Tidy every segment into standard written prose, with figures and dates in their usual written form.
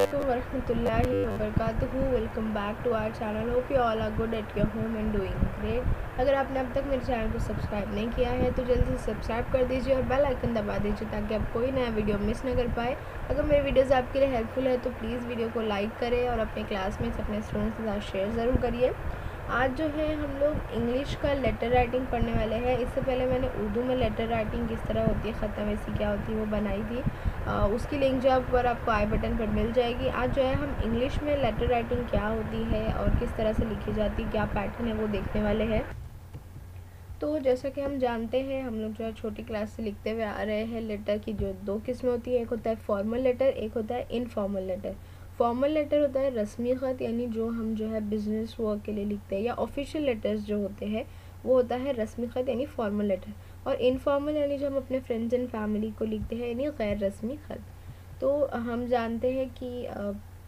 वरहमतुल्लाहि वबरकातुहू। Welcome back to our channel. Hope you all are good at your home and doing great. अगर आपने अब तक मेरे चैनल को सब्सक्राइब नहीं किया है तो जल्दी से सब्सक्राइब कर दीजिए और बेल आइकन दबा दीजिए ताकि आप कोई नया वीडियो मिस न कर पाए। अगर मेरी वीडियोज़ आपके लिए हेल्पफुल है तो प्लीज़ वीडियो को लाइक करें और अपने क्लासमेट्स अपने स्टूडेंट्स के साथ शेयर ज़रूर करिए। आज जो है हम लोग इंग्लिश का लेटर राइटिंग पढ़ने वाले हैं। इससे पहले मैंने उर्दू में लेटर राइटिंग किस तरह होती है, ख़तनवीसी क्या होती है, वो बनाई थी। उसकी लिंक जो पर आपको आई बटन पर मिल जाएगी। आज जो है हम इंग्लिश में लेटर राइटिंग क्या होती है और किस तरह से लिखी जाती है, क्या पैटर्न है, वो देखने वाले हैं। तो जैसा कि हम जानते हैं, हम लोग जो है छोटी क्लास से लिखते हुए आ रहे हैं। लेटर की जो दो किस्में होती है, एक होता है फॉर्मल लेटर, एक होता है इनफॉर्मल लेटर। फॉर्मल लेटर होता है रस्मी ख़त, यानी जो हम जो है बिज़नेस वर्क के लिए लिखते हैं, या ऑफिशियल लेटर्स जो होते हैं वो होता है रस्मी ख़त यानी फॉर्मल लेटर। और इनफॉर्मल यानी जो हम अपने फ्रेंड्स एंड फैमिली को लिखते हैं, यानी गैर रस्मी ख़त। तो हम जानते हैं कि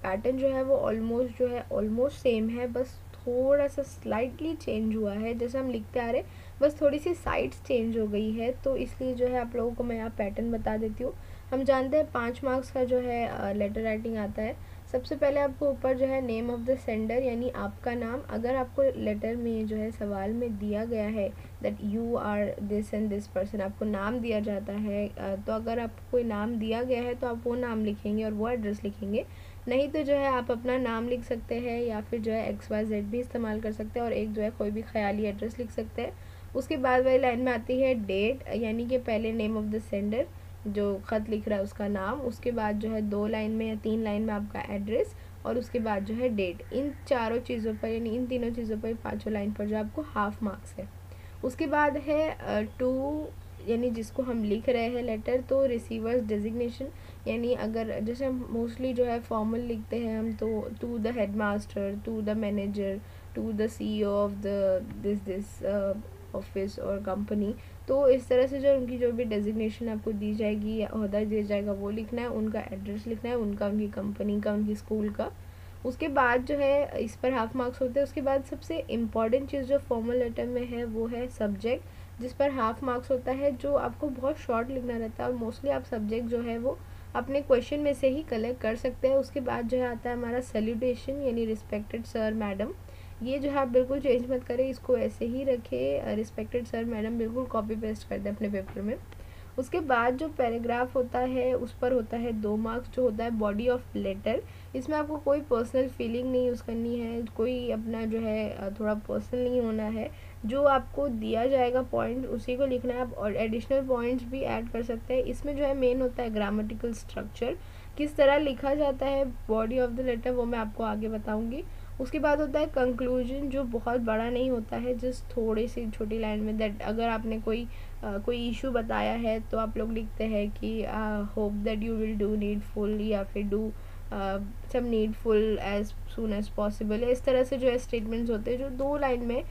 पैटर्न जो है वो ऑलमोस्ट सेम है, बस थोड़ा सा स्लाइटली चेंज हुआ है। जैसे हम लिखते आ रहे, बस थोड़ी सी साइड्स चेंज हो गई है, तो इसलिए जो है आप लोगों को मैं यहाँ पैटर्न बता देती हूँ। हम जानते हैं 5 मार्क्स का जो है लेटर राइटिंग आता है। सबसे पहले आपको ऊपर जो है नेम ऑफ़ द सेंडर यानी आपका नाम, अगर आपको लेटर में जो है सवाल में दिया गया है that you are this and this person, आपको नाम दिया जाता है, तो अगर आपको कोई नाम दिया गया है तो आप वो नाम लिखेंगे और वो एड्रेस लिखेंगे। नहीं तो जो है आप अपना नाम लिख सकते हैं या फिर जो है XYZ भी इस्तेमाल कर सकते हैं और एक जो है कोई भी ख्याली एड्रेस लिख सकते हैं। उसके बाद वाली लाइन में आती है डेट, यानी कि पहले नेम ऑफ़ द सेंडर जो ख़त लिख रहा है उसका नाम, उसके बाद जो है 2 लाइन में या 3 लाइन में आपका एड्रेस, और उसके बाद जो है डेट। इन चारों चीज़ों पर यानी इन तीनों चीज़ों पर 5 लाइन पर जो आपको हाफ मार्क्स है। उसके बाद है टू, यानी जिसको हम लिख रहे हैं लेटर, तो रिसीवर्स डेजिग्नेशन, यानी अगर जैसे हम मोस्टली जो है फॉर्मल लिखते हैं हम, तो to the headmaster, to the manager, to the CEO of the this office और कंपनी। तो इस तरह से जो उनकी जो भी डेजिग्नेशन आपको दी जाएगी या ओहदा दिया जाएगा वो लिखना है, उनका एड्रेस लिखना है, उनका, उनकी कंपनी का, उनकी स्कूल का। उसके बाद जो है इस पर हाफ मार्क्स होते हैं। उसके बाद सबसे इम्पॉर्टेंट चीज़ जो फॉर्मल लेटर में है वो है सब्जेक्ट, जिस पर हाफ मार्क्स होता है, जो आपको बहुत शॉर्ट लिखना रहता है और मोस्टली आप सब्जेक्ट जो है वो अपने क्वेश्चन में से ही कलेक्ट कर सकते हैं। उसके बाद जो है आता है हमारा सैल्यूटेशन, यानी रिस्पेक्टेड सर मैडम। ये जो है आप बिल्कुल चेंज मत करें, इसको ऐसे ही रखें, रिस्पेक्टेड सर मैडम बिल्कुल कॉपी पेस्ट कर दें अपने पेपर में। उसके बाद जो पैराग्राफ होता है उस पर होता है 2 मार्क्स, जो होता है बॉडी ऑफ लेटर। इसमें आपको कोई पर्सनल फीलिंग नहीं यूज़ करनी है, कोई अपना जो है थोड़ा पर्सनल नहीं होना है। जो आपको दिया जाएगा पॉइंट उसी को लिखना है। आप और एडिशनल पॉइंट्स भी ऐड कर सकते हैं। इसमें जो है मेन होता है ग्रामेटिकल स्ट्रक्चर, किस तरह लिखा जाता है बॉडी ऑफ द लेटर, वो मैं आपको आगे बताऊँगी। उसके बाद होता है कंक्लूजन, जो बहुत बड़ा नहीं होता है, जस्ट थोड़ी सी छोटी लाइन में, दैट अगर आपने कोई इशू बताया है तो आप लोग लिखते हैं कि hope that you will do needful, या फिर do some needful as soon as possible. इस तरह से जो है स्टेटमेंट्स होते हैं जो 2 लाइन में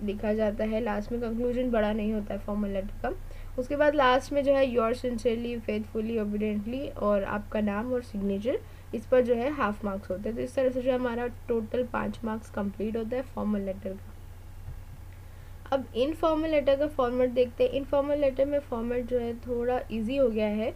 लिखा जाता है। लास्ट में कंक्लूजन बड़ा नहीं होता है फॉर्मल लेटर का। उसके बाद लास्ट में जो है योर सिंसियरली, फेथफुली, ओबीडियंटली, और आपका नाम और सिग्नेचर, इस पर जो है हाफ मार्क्स होते हैं। तो इस तरह से जो हमारा टोटल 5 मार्क्स कंप्लीट होता है फॉर्मल लेटर का। अब इनफॉर्मल लेटर का फॉर्मेट देखते हैं। इनफॉर्मल लेटर में फॉर्मेट जो है थोड़ा इजी हो गया है,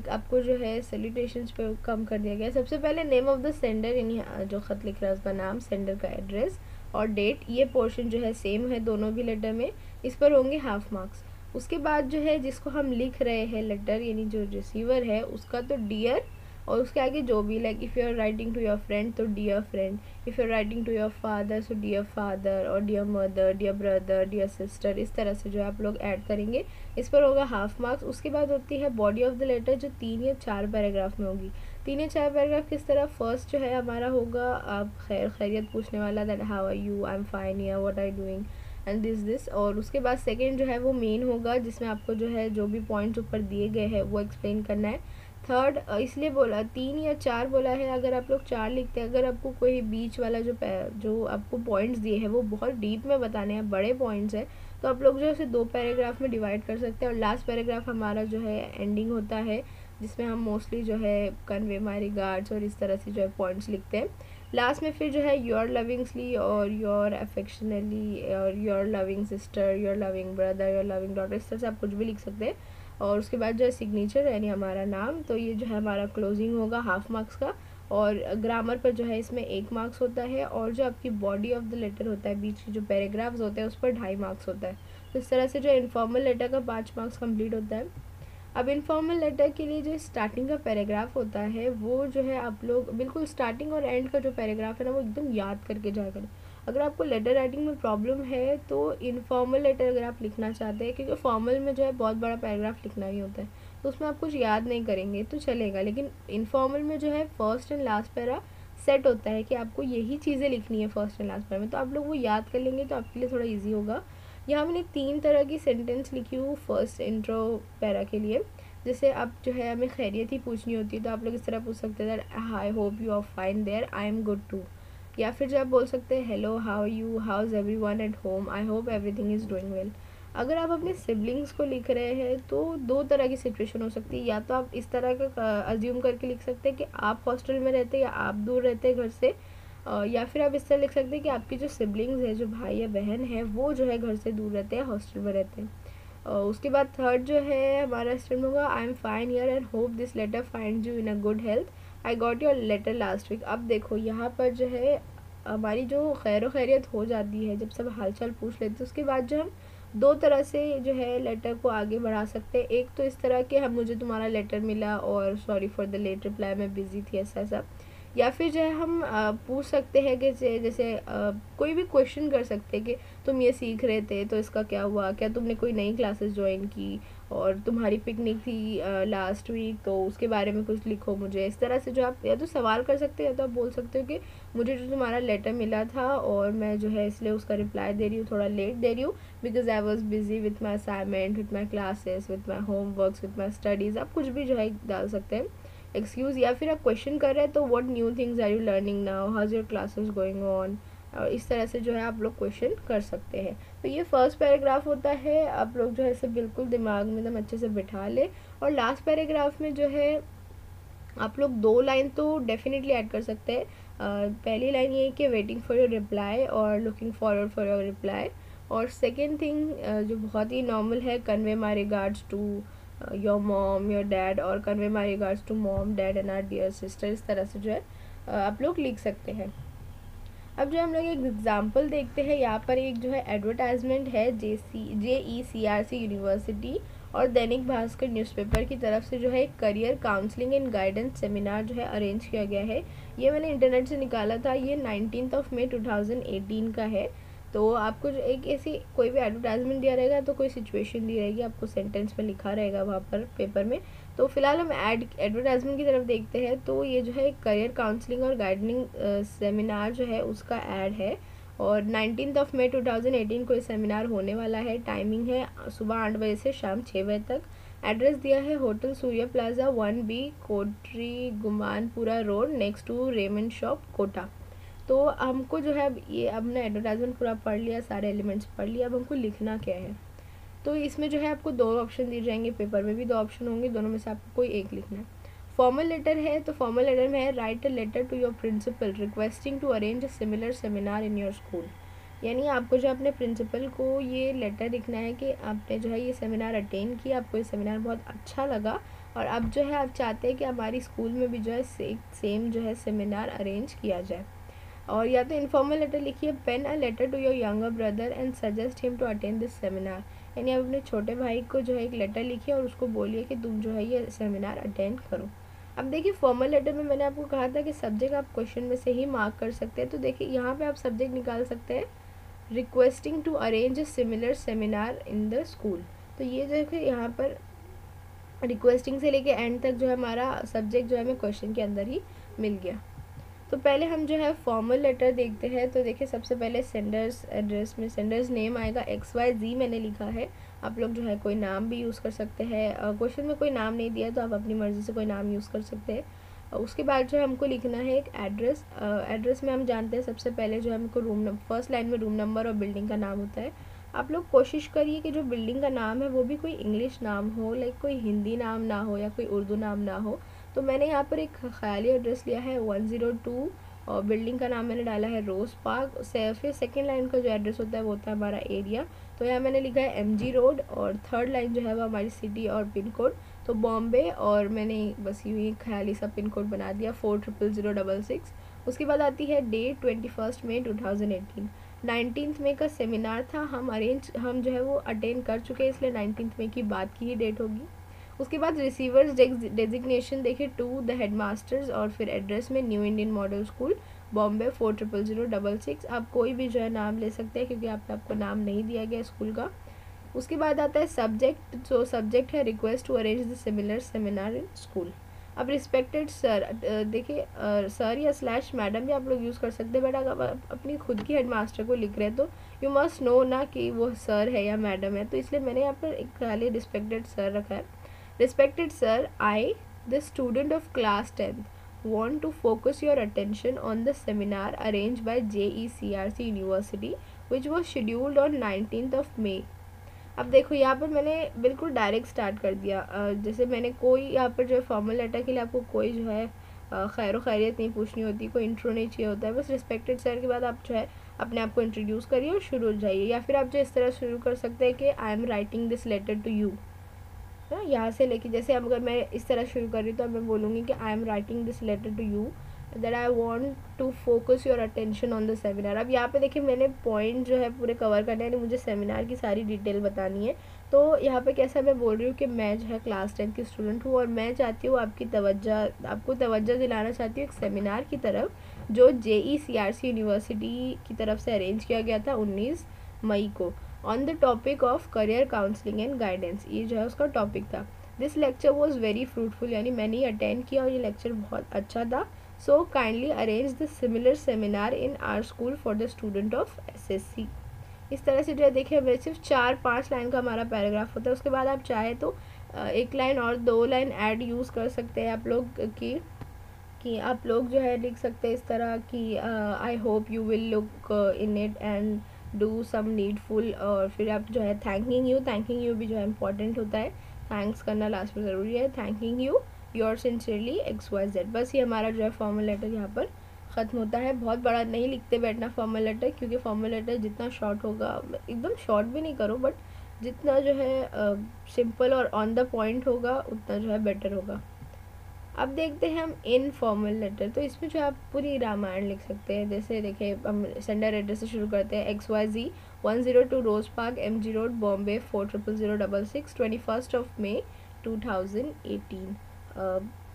आपको जो है सैल्यूटेशंस पे कम कर दिया गया है। सबसे पहले नेम ऑफ़ द सेंडर, यानी जो ख़त लिख रहा है उसका नाम, सेंडर का एड्रेस और डेट, ये पोर्शन जो है सेम है दोनों भी लेटर में, इस पर होंगे हाफ मार्क्स। उसके बाद जो है जिसको हम लिख रहे हैं लेटर, यानी जो रिसीवर है उसका, तो डियर, और उसके आगे जो भी, if you are writing to your friend तो dear friend, if you are writing to your father so dear father, और dear mother, dear brother, dear sister, इस तरह से जो है आप लोग ऐड करेंगे। इस पर होगा हाफ मार्क्स। उसके बाद होती है बॉडी ऑफ द लेटर, जो 3 या 4 पैराग्राफ में होगी। 3 या 4 पैराग्राफ किस तरह, फर्स्ट जो है हमारा होगा आप खैरियत पूछने वाला, that how are you, I am fine, या what are you doing and this. और उसके बाद सेकेंड जो है वो मेन होगा, जिसमें आपको जो है जो भी पॉइंट्स ऊपर दिए गए हैं वो एक्सप्लेन करना है। थर्ड इसलिए बोला 3 या 4 बोला है, अगर आप लोग 4 लिखते हैं, अगर आपको कोई बीच वाला जो आपको पॉइंट्स दिए हैं वो बहुत डीप में बताने हैं, बड़े पॉइंट्स हैं, तो आप लोग जो है उसे 2 पैराग्राफ में डिवाइड कर सकते हैं। और लास्ट पैराग्राफ हमारा जो है एंडिंग होता है, जिसमें हम मोस्टली जो है कन्वे माई रिगार्ड्स और इस तरह से जो है पॉइंट्स लिखते हैं। लास्ट में फिर जो है योर लविंगली और योर अफेक्शनली और your loving sister, your loving brother, your loving daughter, इस तरह से आप कुछ भी लिख सकते हैं। और उसके बाद जो है सिग्नेचर यानी हमारा नाम। तो ये जो है हमारा क्लोजिंग होगा हाफ मार्क्स का। और ग्रामर पर जो है इसमें 1 मार्क्स होता है, और जो आपकी बॉडी ऑफ द लेटर होता है, बीच के जो पैराग्राफ्स होते हैं, उस पर 2.5 मार्क्स होता है। तो इस तरह से जो इनफॉर्मल लेटर का 5 मार्क्स कंप्लीट होता है। अब इनफॉर्मल लेटर के लिए जो स्टार्टिंग का पैराग्राफ होता है वो जो है आप लोग बिल्कुल स्टार्टिंग और एंड का जो पैराग्राफ है ना वो एकदम याद करके जाया करें। अगर आपको लेटर राइटिंग में प्रॉब्लम है तो इनफॉर्मल लेटर अगर आप लिखना चाहते हैं, क्योंकि फॉर्मल में जो है बहुत बड़ा पैराग्राफ लिखना ही होता है, तो उसमें आप कुछ याद नहीं करेंगे तो चलेगा। लेकिन इनफॉर्मल में जो है first and last para set होता है कि आपको यही चीज़ें लिखनी है फर्स्ट एंड लास्ट पैरा में, तो आप लोग वो याद कर लेंगे तो आपके लिए थोड़ा ईजी होगा। यहाँ मैंने 3 तरह की सेंटेंस लिखी हूँ फर्स्ट इंट्रो पैरा के लिए। जैसे अब जो है हमें खैरियत ही पूछनी होती है तो आप लोग इस तरह पूछ सकते हैं that I hope you are fine there, I am good too. या फिर जब बोल सकते हैं hello how you, how is everyone at home, I hope everything is doing well. अगर आप अपने सिबलिंग्स को लिख रहे हैं तो 2 तरह की सिचुएशन हो सकती है। या तो आप इस तरह का अज्यूम करके लिख सकते हैं कि आप हॉस्टल में रहते हैं या आप दूर रहते हैं घर से, या फिर आप इस तरह लिख सकते हैं कि आपकी जो सिबलिंग्स है, जो भाई या बहन है, वो जो है घर से दूर रहते हैं, हॉस्टल में रहते हैं। उसके बाद थर्ड जो है हमारा स्टेटमेंट होगा I am fine here and hope this letter finds you in a good health, I got your letter last week. अब देखो यहाँ पर जो है हमारी जो खैर खैरियत हो जाती है, जब सब हालचाल पूछ लेते हैं, उसके बाद जो हम 2 तरह से जो है लेटर को आगे बढ़ा सकते हैं। एक तो इस तरह के हम मुझे तुम्हारा लेटर मिला और sorry for the late reply, मैं बिजी थी, ऐसा ऐसा। या फिर जो है हम पूछ सकते हैं कि जैसे कोई भी क्वेश्चन कर सकते हैं कि तुम ये सीख रहे थे तो इसका क्या हुआ, क्या तुमने कोई नई क्लासेस ज्वाइन की, और तुम्हारी पिकनिक थी लास्ट वीक तो उसके बारे में कुछ लिखो मुझे। इस तरह से जो आप या तो सवाल कर सकते हैं या तो आप बोल सकते हो कि मुझे जो तुम्हारा लेटर मिला था और मैं जो है इसलिए उसका रिप्लाई दे रही हूँ, थोड़ा लेट दे रही हूँ, because I was busy with my assignment, with my classes, with my homeworks, with my studies. आप कुछ भी जो है डाल सकते हैं एक्सक्यूज़। या फिर आप क्वेश्चन कर रहे हैं तो what new things are you learning now, how is your classes going on, और इस तरह से जो है आप लोग क्वेश्चन कर सकते हैं। तो ये फर्स्ट पैराग्राफ होता है। आप लोग जो है इसे बिल्कुल दिमाग में एकदम अच्छे से बिठा ले। और लास्ट पैराग्राफ में जो है आप लोग 2 लाइन तो डेफिनेटली ऐड कर सकते हैं। पहली लाइन ये है कि वेटिंग फॉर योर रिप्लाई और looking forward for your reply. और सेकेंड थिंग जो बहुत ही नॉर्मल है, convey my regards to your mom your dad, और convey my regards to mom dad and our dear sister. इस तरह से जो है आप लोग लिख सकते हैं। अब जो हम लोग एक एग्जांपल देखते हैं, यहाँ पर एक जो है एडवर्टाइजमेंट है JECRC यूनिवर्सिटी और दैनिक भास्कर न्यूज़पेपर की तरफ से जो है एक career counselling and guidance seminar जो है अरेंज किया गया है। ये मैंने इंटरनेट से निकाला था, ये 19 मई 2018 का है। तो आपको जो एक ऐसी कोई भी एडवर्टाइजमेंट दिया रहेगा तो कोई सिचुएशन दी रहेगी, आपको सेंटेंस में लिखा रहेगा वहाँ पर पेपर में। तो फिलहाल हम एडवर्टाइजमेंट की तरफ देखते हैं। तो ये जो है करियर काउंसलिंग और गाइडनिंग सेमिनार जो है उसका ऐड है, और 19 मई 2018 को ये सेमिनार होने वाला है। टाइमिंग है सुबह 8 बजे से शाम 6 बजे तक। एड्रेस दिया है hotel Surya plaza 1B Kotri Gumanpura road next to Raymond shop Kota. तो हमको जो है अब ये हमने एडवर्टाइजमेंट पूरा पढ़ लिया, सारे एलिमेंट्स पढ़ लिया, अब हमको लिखना क्या है। तो इसमें जो है आपको 2 ऑप्शन दिए जाएंगे, पेपर में भी 2 ऑप्शन होंगे, दोनों में से आपको कोई एक लिखना है। फॉर्मल लेटर है तो फॉर्मल लेटर में है write a letter to your principal requesting to arrange a similar seminar in your school. यानी आपको जो अपने प्रिंसिपल को ये लेटर लिखना है कि आपने जो है ये सेमिनार अटेंड किया, आपको ये सेमिनार बहुत अच्छा लगा, और अब जो है आप चाहते हैं कि हमारी स्कूल में भी जो है सेम जो है सेमिनार अरेंज किया जाए। और या तो इनफॉर्मल लेटर लिखिए pen a letter to your younger brother and suggest him to attend this seminar. यानी आप अपने छोटे भाई को जो है एक लेटर लिखिए और उसको बोलिए कि तुम जो है ये सेमिनार अटेंड करो। अब देखिए फॉर्मल लेटर में मैंने आपको कहा था कि सब्जेक्ट आप क्वेश्चन में से ही मार्क कर सकते हैं। तो देखिए यहाँ पे आप सब्जेक्ट निकाल सकते हैं requesting to arrange a similar seminar in the school. तो ये देखिए यहाँ पर रिक्वेस्टिंग से लेके एंड तक जो है हमारा सब्जेक्ट जो है हमें क्वेश्चन के अंदर ही मिल गया। तो पहले हम जो है फॉर्मल लेटर देखते हैं। तो देखिए सबसे पहले सेंडर्स एड्रेस में सेंडर्स नेम आएगा XYZ मैंने लिखा है। आप लोग जो है कोई नाम भी यूज़ कर सकते हैं। क्वेश्चन में कोई नाम नहीं दिया तो आप अपनी मर्ज़ी से कोई नाम यूज़ कर सकते हैं। उसके बाद जो हमको लिखना है एक एड्रेस। एड्रेस में हम जानते हैं सबसे पहले जो हमको फर्स्ट लाइन में रूम नंबर और बिल्डिंग का नाम होता है। आप लोग कोशिश करिए कि जो बिल्डिंग का नाम है वो भी कोई इंग्लिश नाम हो, लाइक कोई हिंदी नाम ना हो या कोई उर्दू नाम ना हो। तो मैंने यहाँ पर एक ख्याली एड्रेस लिया है 102 और बिल्डिंग का नाम मैंने डाला है रोज़ पार्क। फिर सेकेंड लाइन का जो एड्रेस होता है वो होता है हमारा एरिया, तो यहाँ मैंने लिखा है MG रोड, और थर्ड लाइन जो है वो हमारी सिटी और पिन कोड, तो बॉम्बे, और मैंने बस यूँ ही ख्याली सा पिन कोड बना दिया 400066। उसके बाद आती है डेट 21 मई 2018। 19 मई का सेमिनार था, हम जो है वो अटेंड कर चुके हैं, इसलिए 19 मई की बात की ही डेट होगी। उसके बाद रिसीवर्स डेजिग्नेशन देखिए टू द हेडमास्टर्स, और फिर एड्रेस में new Indian model school Bombay 400066। आप कोई भी जो है नाम ले सकते हैं क्योंकि आपको नाम नहीं दिया गया स्कूल का। उसके बाद आता है सब्जेक्ट, जो सब्जेक्ट है request to arrange the similar seminar in school. अब रिस्पेक्टेड सर, देखिए सर या स्लैश मैडम भी आप लोग यूज़ कर सकते हैं, बट अगर आप अपनी खुद की हेडमास्टर को लिख रहे हैं तो यू मस्ट नो ना कि वो सर है या मैडम है, तो इसलिए मैंने यहाँ पर एक खाली रिस्पेक्टेड सर रखा है। Respected sir, I the student of class 10th want to focus your attention on the seminar arranged by JECRC University which was scheduled on 19th of May। अब देखो यहाँ पर मैंने बिल्कुल डायरेक्ट स्टार्ट कर दिया, जैसे मैंने कोई यहाँ पर जो है फॉर्मल लेटर के लिए आपको कोई जो है खैर खैरियत नहीं पूछनी होती, कोई इंट्रो नहीं चाहिए होता है, बस रिस्पेक्टेड सर के बाद आप जो है अपने आप को इंट्रोड्यूस करिए और शुरू हो जाइए। या फिर आप जो इस तरह शुरू कर सकते हैं कि I am writing this letter to you, है यहाँ से लेके, जैसे अगर मैं इस तरह शुरू कर रही हूँ तो मैं बोलूँगी कि I am writing this letter to you that I want to focus your attention on the seminar. अब यहाँ पे देखिए मैंने पॉइंट जो है पूरे कवर करने हैं, मुझे सेमिनार की सारी डिटेल बतानी है, तो यहाँ पे कैसा मैं बोल रही हूँ कि मैं जो है क्लास 10 की स्टूडेंट हूँ और मैं चाहती हूँ आपको तवज्जो दिलाना चाहती हूँ एक सेमिनार की तरफ जो JECRC यूनिवर्सिटी की तरफ से अरेंज किया गया था 19 मई को, on the topic of career counselling and guidance, ये जो है उसका टॉपिक था। This lecture was very fruitful, यानी मैंने ही अटेंड किया और ये लेक्चर बहुत अच्छा था। So kindly arrange the similar seminar in our school for the student of SSC। इस तरह से जो है देखिए हमें सिर्फ 4-5 लाइन का हमारा पैराग्राफ होता है, उसके बाद आप चाहे तो एक लाइन और 2 लाइन ऐड यूज़ कर सकते हैं आप लोग कि आप लोग जो है लिख सकते हैं इस तरह कि I hope you will look in it and do some needful, और फिर आप जो है थैंकिंग यू भी जो है इम्पॉर्टेंट होता है, थैंक्स करना लास्ट में ज़रूरी है, thanking you your sincerely XYZ। बस ये हमारा जो है फॉर्मल लेटर यहाँ पर ख़त्म होता है। बहुत बड़ा नहीं लिखते बैठना फॉर्मल लेटर, क्योंकि फॉर्मल लेटर जितना शॉर्ट होगा, एकदम शॉर्ट भी नहीं करो बट जितना जो है सिंपल और ऑन द पॉइंट होगा उतना जो है बेटर होगा। अब देखते हैं हम इनफॉर्मल लेटर, तो इसमें जो आप पूरी रामायण लिख सकते हैं। जैसे देखिए हम सेंडर एड्रेस से शुरू करते हैं, XYZ 102 रोज़ पार्क MG रोड बॉम्बे 400066 21 मई 2018।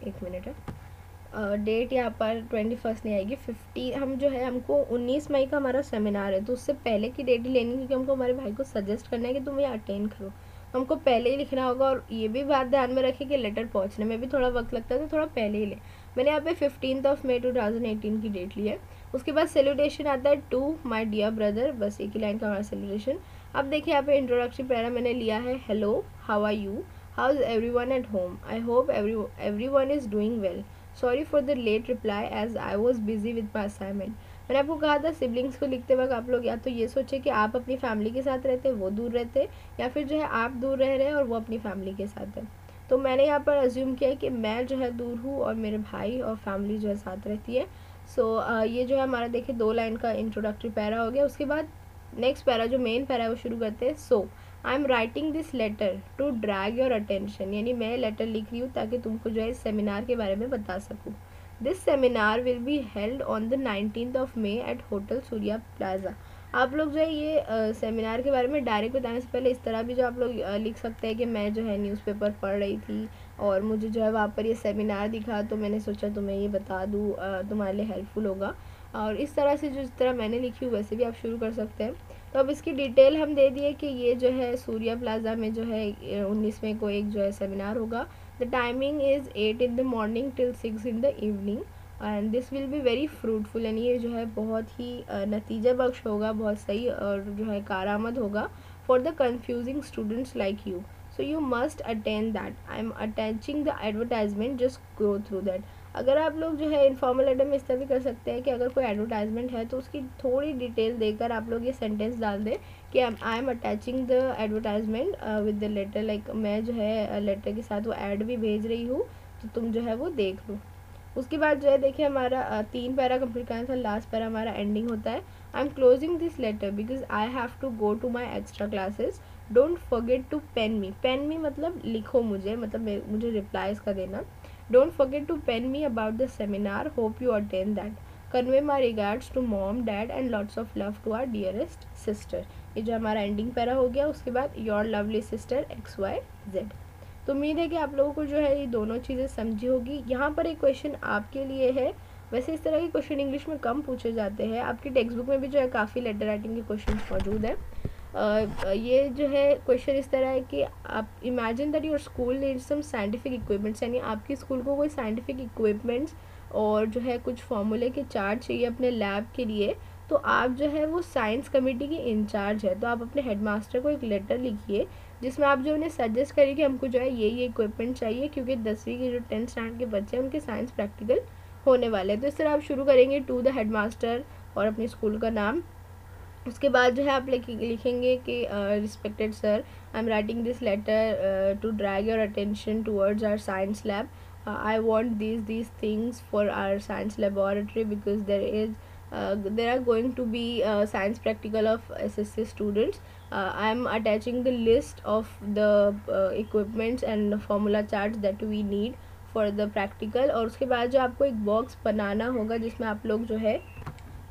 एक मिनट है, डेट यहाँ पर 21 नहीं आएगी, 50 हम जो है हमको 19 मई का हमारा सेमिनार है, तो उससे पहले की डेट ही लेनी, क्योंकि हमको हमारे भाई को सजेस्ट करना है कि तुम ये अटेंड करो, हमको पहले ही लिखना होगा। और ये भी बात ध्यान में रखें कि लेटर पहुंचने में भी थोड़ा वक्त लगता है, तो थोड़ा पहले ही ले। मैंने यहाँ पे 15 मई 2018 की डेट ली है। उसके बाद सेल्यूटेशन आता है टू माय डियर ब्रदर, बस एक ही लाइन का हमारा सेल्यूटेशन। अब देखिए यहाँ पे इंट्रोडक्टरी पैरा मैंने लिया है, hello how are you, how is everyone at home, I hope everyone is doing well, sorry for the late reply as I was busy with my assignment. मैंने आपको कहा था सिबलिंग्स को लिखते वक्त आप लोग या तो ये सोचे कि आप अपनी फैमिली के साथ रहते हैं, वो दूर रहते हैं, या फिर जो है आप दूर रह रहे हैं और वो अपनी फैमिली के साथ है। तो मैंने यहाँ पर अज्यूम किया है कि मैं जो है दूर हूँ और मेरे भाई और फैमिली जो है साथ रहती है। सो ये जो है हमारा देखिए 2 लाइन का इंट्रोडक्टरी पैरा हो गया। उसके बाद नेक्स्ट पैरा जो मेन पैरा है वो शुरू करते हैं, so I am writing this letter to drag your attention, यानी मैं लेटर लिख रही हूँ ताकि तुमको जो है इस सेमिनार के बारे में बता सकूँ। This seminar will be held on the 19th May at hotel Surya plaza. आप लोग जो है ये सेमिनार के बारे में डायरेक्ट बताने से पहले इस तरह भी जो आप लोग लिख सकते हैं कि मैं जो है न्यूज़पेपर पढ़ रही थी और मुझे जो है वहाँ पर ये सेमिनार दिखा, तो मैंने सोचा तुम्हें ये बता दूँ, तुम्हारे लिए हेल्पफुल होगा। और इस तरह से जिस तरह मैंने लिखी हूँ वैसे भी आप शुरू कर सकते हैं। तो अब इसकी डिटेल हम दे दिए कि ये जो है सूर्या प्लाजा में जो है 19 मई को एक जो है सेमिनार होगा। The timing is 8 in the morning till 6 in the evening and this will be very fruitful, यानी ये जो है बहुत ही नतीजा बख्श होगा, बहुत सही और जो है कारआमद होगा for the confusing students like you, so you must attend that, I am attaching the advertisement, just go through that. अगर आप लोग जो है इनफॉर्मल लेटर में इस तरह भी कर सकते हैं कि अगर कोई एडवर्टाइजमेंट है तो उसकी थोड़ी डिटेल देकर आप लोग ये सेंटेंस डाल दें कि I am attaching the advertisement with the letter, like मैं जो है लेटर के साथ वो ऐड भी भेज रही हूँ तो तुम जो है वो देख लो। उसके बाद जो है देखिए हमारा 3 पैरा कंप्लीट करना था, लास्ट पैरा हमारा एंडिंग होता है। I am closing this letter because I have to go to my extra classes, don't forget to pen me. Pen me मतलब लिखो मुझे, मतलब मुझे रिप्लाई इसका देना। Don't forget to pen me about the seminar, hope you attend that, convey my regards to mom dad and lots of love to our dearest sister. ये जो हमारा एंडिंग पैरा हो गया। उसके बाद योर लवली सिस्टर XYZ। तो उम्मीद है कि आप लोगों को जो है ये दोनों चीज़ें समझी होगी। यहाँ पर एक क्वेश्चन आपके लिए है, वैसे इस तरह के क्वेश्चन इंग्लिश में कम पूछे जाते हैं, आपकी टेक्स्ट बुक में भी जो है काफ़ी लेटर राइटिंग के क्वेश्चन मौजूद हैं। ये जो है क्वेश्चन इस तरह है कि आप imagine that your school needs some scientific equipments, यानी आपकी स्कूल को कोई साइंटिफिक इक्विपमेंट्स और जो है कुछ फॉर्मूले के चार्ट चाहिए अपने लैब के लिए। तो आप जो है वो साइंस कमेटी के इंचार्ज है, तो आप अपने हेडमास्टर को एक लेटर लिखिए जिसमें आप जो उन्हें सजेस्ट करिए कि हमको जो है ये इक्विपमेंट चाहिए, क्योंकि 10वीं के जो 10th स्टैंडर्ड के बच्चे हैं उनके साइंस प्रैक्टिकल होने वाले हैं। तो इस तरह आप शुरू करेंगे टू द हेडमास्टर और अपने स्कूल का नाम। उसके बाद जो है आप लिखेंगे कि respected sir, I am writing this letter to drag your attention towards our science lab, I want these things for our science laboratory because there are going to be science practical of SSC students. I am attaching the list of the equipments and formula charts that we need for the practical। और उसके बाद जो आपको एक box बनाना होगा जिसमें आप लोग जो है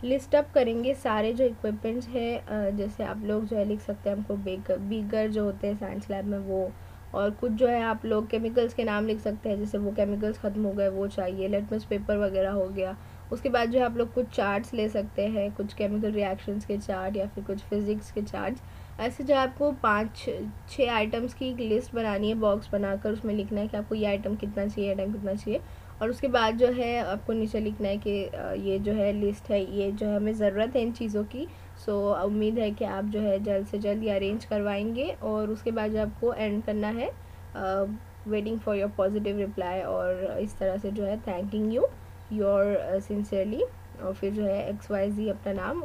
लिस्ट अप करेंगे सारे जो इक्विपमेंट्स हैं। जैसे आप लोग जो है लिख सकते हैं हमको बीगर जो होते हैं साइंस लैब में वो, और कुछ जो है आप लोग केमिकल्स के नाम लिख सकते हैं, जैसे वो केमिकल्स ख़त्म हो गए वो चाहिए, लिटमस पेपर वगैरह हो गया। उसके बाद जो है आप लोग कुछ चार्ट्स ले सकते हैं, कुछ केमिकल रिएक्शंस के चार्ट या फिर कुछ फिज़िक्स के चार्ट्स। ऐसे जो आपको 5-6 आइटम्स की एक लिस्ट बनानी है, बॉक्स बनाकर उसमें लिखना है कि आपको ये आइटम कितना चाहिए, आइटम कितना चाहिए। और उसके बाद जो है आपको नीचे लिखना है कि ये जो है लिस्ट है, ये जो है हमें ज़रूरत है इन चीज़ों की। सो उम्मीद है कि आप जो है जल्द से जल्द ये अरेंज करवाएंगे। और उसके बाद जो आपको एंड करना है waiting for your positive reply, और इस तरह से जो है थैंकिंग यू योर सिंसियरली, और फिर जो है XYZ अपना नाम।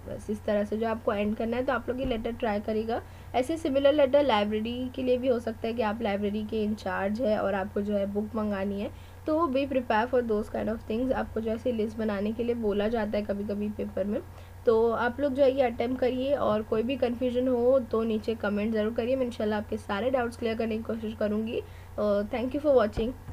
बस इस तरह से जो आपको एंड करना है। तो आप लोग ये लेटर ट्राई करिएगा। ऐसे सिमिलर लेटर लाइब्रेरी के लिए भी हो सकता है कि आप लाइब्रेरी के इंचार्ज है और आपको जो है बुक मंगानी है, तो be prepare for those kind of things. आपको जो ऐसी लिस्ट बनाने के लिए बोला जाता है कभी कभी पेपर में। तो आप लोग जो है ये अटेम्प्ट करिए, और कोई भी कन्फ्यूजन हो तो नीचे कमेंट ज़रूर करिए। मैं इंशाल्लाह आपके सारे डाउट्स क्लियर करने की कोशिश करूँगी। Thank you for watching.